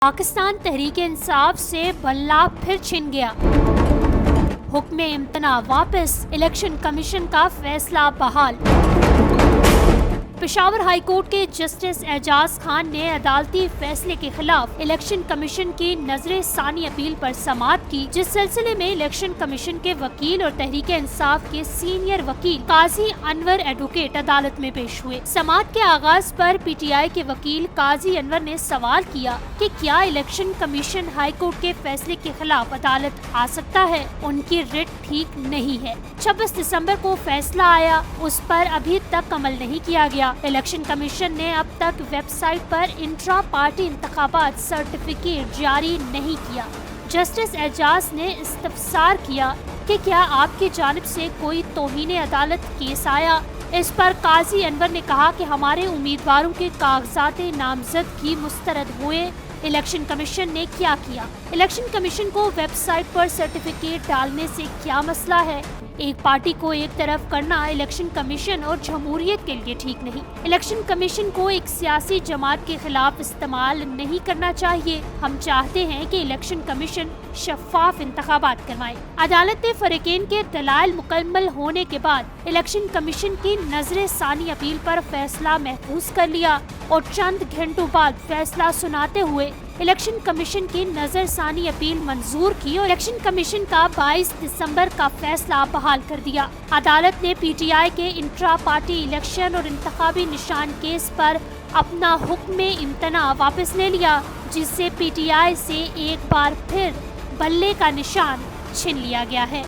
پاکستان تحریک انصاف سے بلہ پھر چھن گیا۔ حکم امتناع واپس، الیکشن کمیشن کا فیصلہ بحال۔ پشاور ہائی کورٹ کے جسٹس اعجاز خان نے عدالتی فیصلے کے خلاف الیکشن کمیشن کی نظر ثانی اپیل پر سماعت کی، جس سلسلے میں الیکشن کمیشن کے وکیل اور تحریک انصاف کے سینئر وکیل قاضی انور ایڈوکیٹ عدالت میں پیش ہوئے۔ سماعت کے آغاز پر پی ٹی آئی کے وکیل قاضی انور نے سوال کیا کہ کیا الیکشن کمیشن ہائی کورٹ کے فیصلے کے خلاف عدالت آ سکتا ہے؟ ان کی رٹ ٹھیک نہیں ہے۔ 26 دسمبر کو فیصلہ آیا، اس پر ابھی تک عمل نہیں کیا گیا۔ الیکشن کمیشن نے اب تک ویب سائٹ پر انٹرا پارٹی انتخابات سرٹیفکیٹ جاری نہیں کیا۔ جسٹس اعجاز نے استفسار کیا کہ کیا آپ کی جانب سے کوئی توہین عدالت کیس آیا؟ اس پر قاضی انور نے کہا کہ ہمارے امیدواروں کے کاغذات نامزدگی مسترد ہوئے۔ الیکشن کمیشن نے کیا کیا؟ الیکشن کمیشن کو ویب سائٹ پر سرٹیفکیٹ ڈالنے سے کیا مسئلہ ہے؟ ایک پارٹی کو ایک طرف کرنا الیکشن کمیشن اور جمہوریت کے لیے ٹھیک نہیں۔ الیکشن کمیشن کو ایک سیاسی جماعت کے خلاف استعمال نہیں کرنا چاہیے۔ ہم چاہتے ہیں کہ الیکشن کمیشن شفاف انتخابات کروائے۔ عدالت نے فریقین کے دلائل مکمل ہونے کے بعد الیکشن کمیشن کی نظر ثانی اپیل پر فیصلہ محفوظ کر لیا اور چند گھنٹوں بعد فیصلہ سناتے ہوئے الیکشن کمیشن کی نظر ثانی اپیل منظور کی اور الیکشن کمیشن کا 22 دسمبر کا فیصلہ بحال کر دیا۔ عدالت نے پی ٹی آئی کے انٹرا پارٹی الیکشن اور انتخابی نشان کیس پر اپنا حکم امتناع واپس لے لیا، جس سے پی ٹی آئی سے ایک بار پھر بلے کا نشان چھن لیا گیا ہے۔